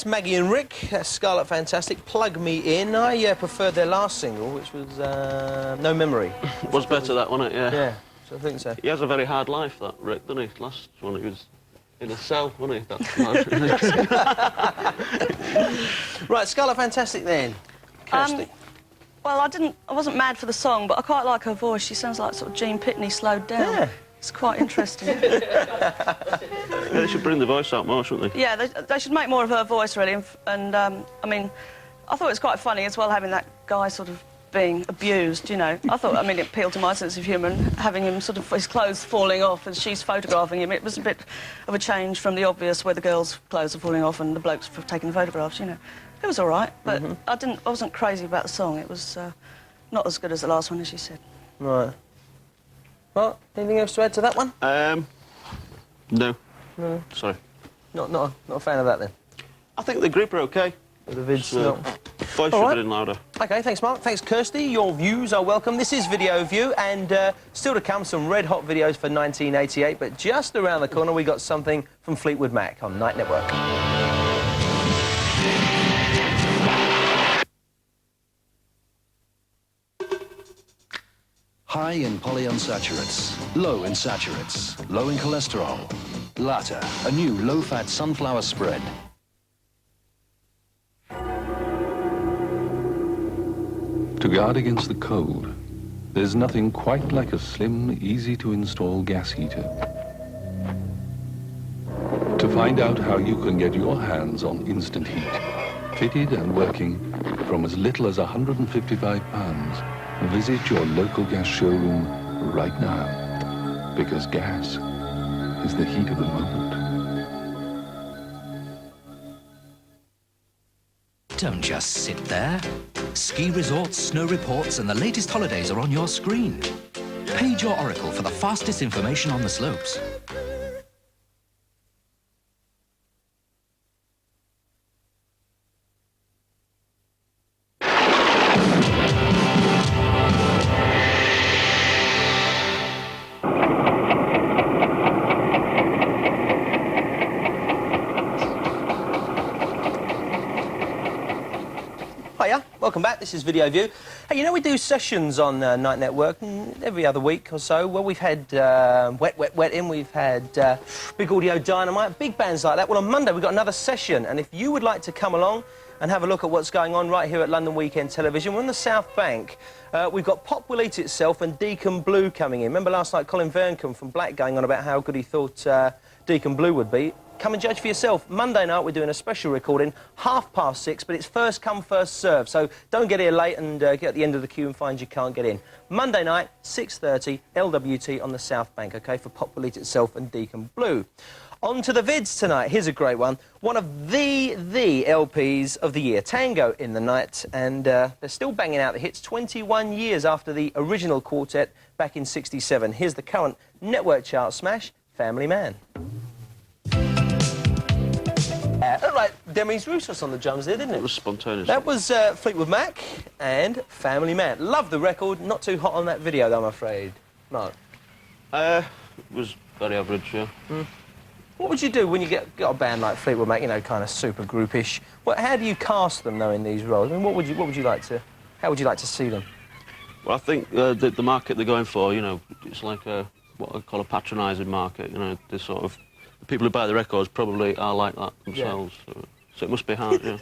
that's Maggie and Rick. That's Scarlet Fantastic. Plug Me In. I preferred their last single, which was No Memory. Was better, that, wasn't it? Yeah. Yeah, so I think so. He has a very hard life, that Rick, doesn't he? Last one, he was in a cell, wasn't he? That's Right, Scarlet Fantastic then. Kirsty. Well, I wasn't mad for the song, but I quite like her voice. She sounds like sort of Gene Pitney slowed down. Yeah. It's quite interesting. Yeah, they should bring the voice out more, shouldn't they? Yeah, they should make more of her voice, really. And I mean, I thought it was quite funny as well, having that guy sort of being abused, you know. I thought, I mean, it appealed to my sense of humour, having him sort of, his clothes falling off as she's photographing him. It was a bit of a change from the obvious where the girl's clothes are falling off and the bloke's taking the photographs, you know. It was all right, but I wasn't crazy about the song. It was not as good as the last one, as you said. Right. Well, anything else to add to that one? No. No. Sorry. Not a fan of that, then? I think the group are OK. The vids, voice should have been louder. OK, thanks, Mark. Thanks, Kirsty. Your views are welcome. This is Video View, and still to come, some red-hot videos for 1988, but just around the corner, we got something from Fleetwood Mac on Night Network. High in polyunsaturates, low in saturates, low in cholesterol. Latter, a new low-fat sunflower spread. To guard against the cold, there's nothing quite like a slim, easy-to-install gas heater. To find out how you can get your hands on instant heat, fitted and working from as little as £155, visit your local gas showroom right now, because gas is the heat of the moment. Don't just sit there. Ski resorts, snow reports, and the latest holidays are on your screen. Page your Oracle for the fastest information on the slopes. Hiya, welcome back. This is Video View. Hey, you know we do sessions on Night Network every other week or so. Well, we've had Wet, Wet, Wet In, we've had Big Audio Dynamite, big bands like that. Well, on Monday we've got another session, and if you would like to come along and have a look at what's going on right here at London Weekend Television, we're on the South Bank. We've got Pop Will Eat Itself and Deacon Blue coming in. Remember last night Colin Verncombe from Black going on about how good he thought Deacon Blue would be. Come and judge for yourself. Monday night, we're doing a special recording, 6:30, but it's first come, first serve. So don't get here late and get at the end of the queue and find you can't get in. Monday night, 6:30, LWT on the South Bank, OK, for Pop Will Eat Itself and Deacon Blue. On to the vids tonight. Here's a great one. One of the LPs of the year, Tango in the Night, and they're still banging out the hits 21 years after the original quartet back in '67. Here's the current network chart smash, Family Man. Looked like Demis Roussos on the drums there, didn't it? It was spontaneous. That was Fleetwood Mac and Family Man. Love the record, not too hot on that video, though, I'm afraid. No. It was very average, yeah. What would you do when you got a band like Fleetwood Mac, you know, kind of super groupish? How do you cast them, though, in these roles? I mean, what would you like to... How would you like to see them? Well, I think the market they're going for, you know, it's like what I call a patronising market, you know, the sort of... The people who buy the records probably are like that themselves, so it must be hard, yeah.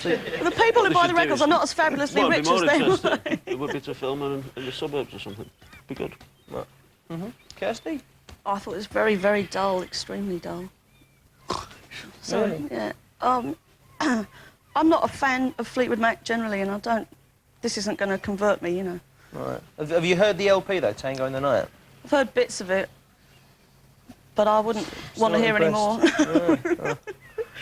The people who buy the records are not as fabulously rich as them. It would be to film in the suburbs or something. It'd be good. Right. Kirsty? Oh, I thought it was very, very dull, extremely dull. So, Really? yeah. I'm not a fan of Fleetwood Mac generally, and I don't... This isn't going to convert me, you know. Right. Have you heard the LP, though, Tango in the Night? I've heard bits of it, but I wouldn't want to hear any more.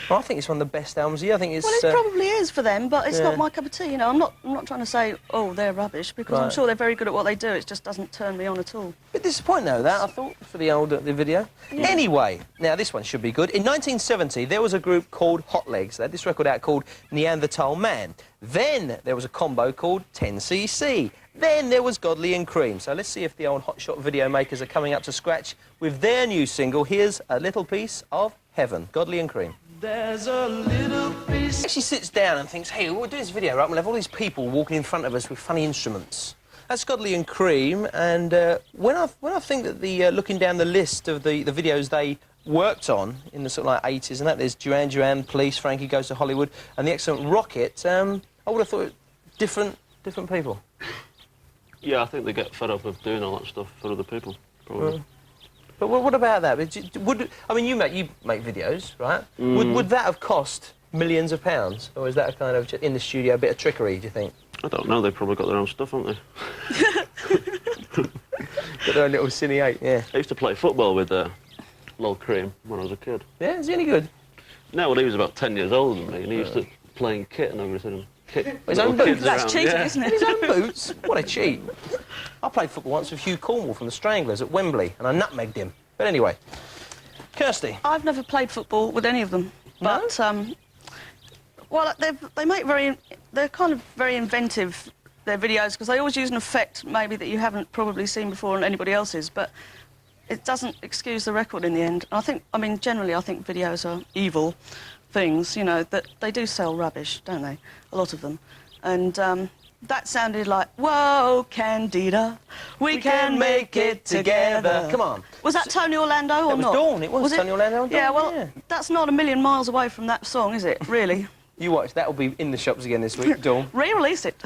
Well, I think it's one of the best albums of the year. I think it's... Well, it probably is for them, but it's not my cup of tea, you know. I'm not trying to say, oh, they're rubbish, because I'm sure they're very good at what they do. It just doesn't turn me on at all. Bit disappointing, though, that, I thought, for the video. Yeah. Anyway, now this one should be good. In 1970, there was a group called Hot Legs. They had this record out called Neanderthal Man. Then there was a combo called 10cc. Then there was Godly and Cream. So let's see if the old hotshot video makers are coming up to scratch with their new single. Here's a little piece of Heaven, Godly and Cream. There's a little piece. She sits down and thinks, hey, we'll do this video, right? We'll have all these people walking in front of us with funny instruments. That's Godley and Cream, and when I think that the looking down the list of the videos they worked on in the sort of like 80s and that, there's Duran Duran, Police, Frankie Goes to Hollywood, and the excellent Rocket, I would have thought different people. Yeah, I think they get fed up of doing all that stuff for other people, probably. But what about that? I mean, you make videos, right? Would that have cost millions of pounds, or is that a kind of just in the studio a bit of trickery? Do you think? I don't know. They've probably got their own stuff, haven't they? Got their own little cine 8, yeah. I used to play football with Lol Cream when I was a kid. Yeah, is he any good? No, well, he was about 10 years older than me, and he used to playing kit and everything. And kick His own boots? That's cheating, isn't it? His own boots? What a cheat. I played football once with Hugh Cornwall from the Stranglers at Wembley, and I nutmegged him. But anyway, Kirsty. I've never played football with any of them, but well, they're kind of very inventive, their videos, because they always use an effect maybe that you haven't probably seen before on anybody else's, but it doesn't excuse the record in the end. I mean, generally I think videos are evil things, you know, that they do sell rubbish, don't they? A lot of them. And that sounded like, whoa, Candida, we can make it together. Come on. Was that Tony Orlando or It was not? Dawn, it was Tony Orlando and Dawn, Yeah, well, yeah. that's not a million miles away from that song, is it, really? You watch, that'll be in the shops again this week, Dawn. Re-release it.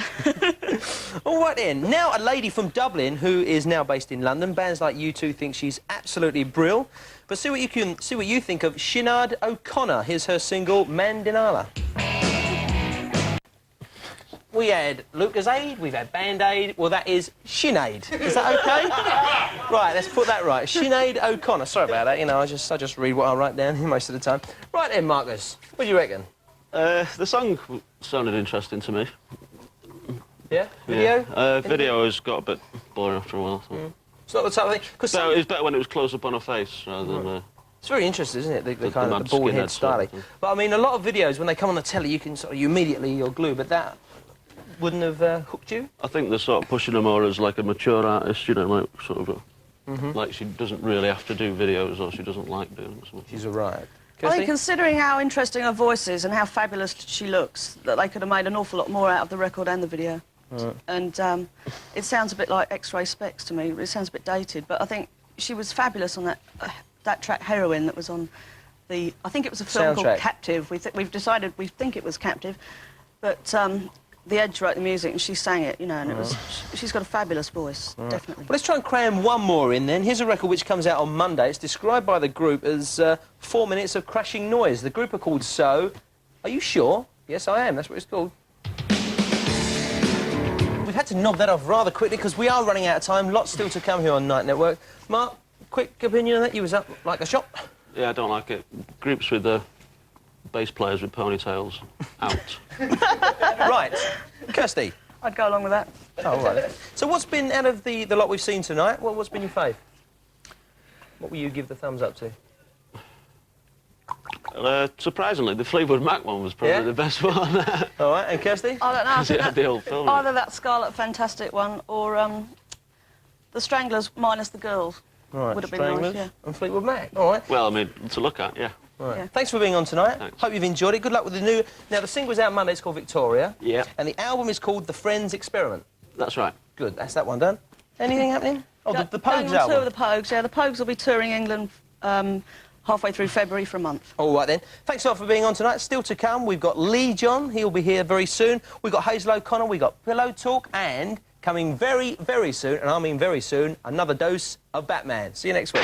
All right then, now a lady from Dublin who is now based in London. Bands like U2 think she's absolutely brill. But see what you think of Sinead O'Connor. Here's her single, Mandinala. We had Lucasade, we've had Band-Aid, well that is Sinead. Is that okay? Right, let's put that right. Sinead O'Connor. Sorry about that, you know, I just read what I write down here most of the time. Right then, Marcus, what do you reckon? The song sounded interesting to me. Yeah? Video? Yeah. Video has got a bit boring after a while. So. It's not the type of thing... So it was better when it was close up on her face rather than... It's very interesting, isn't it? The kind of mad the bald head skinhead sort of style. thing. But I mean, a lot of videos, when they come on the telly, you can sort of, you're glued, but that wouldn't have hooked you? I think they're sort of pushing her more as like a mature artist, you know, like sort of like she doesn't really have to do videos or she doesn't like doing something. She's all right. I Kirsty? think considering how interesting her voice is and how fabulous she looks, that they could have made an awful lot more out of the record and the video. Right. And it sounds a bit like X-Ray Specs to me. It sounds a bit dated, but I think she was fabulous on that track Heroin that was on the... I think it was a film called Captive. We've decided we think it was Captive, but the Edge wrote the music and she sang it, you know, and it was... She's got a fabulous voice, definitely. Well, let's try and cram one more in then. Here's a record which comes out on Monday. It's described by the group as 4 minutes of crashing noise. The group are called So. Are you sure? Yes, I am. That's what it's called. We've had to knob that off rather quickly because we are running out of time. Lots still to come here on Night Network. Mark, quick opinion on that? You was up like a shot? Yeah, I don't like it. Groups with bass players with ponytails out. Right. Kirsty? I'd go along with that. Oh, right. So what's been, out of the lot we've seen tonight, what's been your fave? What will you give the thumbs up to? Surprisingly, the Fleetwood Mac one was probably the best one. All right, and Kirsty? I don't know. I think the old film. Either that Scarlet Fantastic one or the Stranglers minus the girls. Right, would have been nice, yeah. And Fleetwood Mac, all right. Well, I mean, to look at, yeah. Right. Yeah. Thanks for being on tonight. Thanks. Hope you've enjoyed it. Good luck with the new... Now, the single's out Monday. It's called Victoria. Yeah. And the album is called The Friends Experiment. That's right. Good. That's that one done. Anything happening? Oh, the Going Pogues on album. tour with the Pogues, yeah. The Pogues will be touring England halfway through February for a month. All right, then. Thanks a lot for being on tonight. Still to come, we've got Lee John. He'll be here very soon. We've got Hazel O'Connor. We've got Pillow Talk. And coming very, very soon, and I mean very soon, another dose of Batman. See you next week.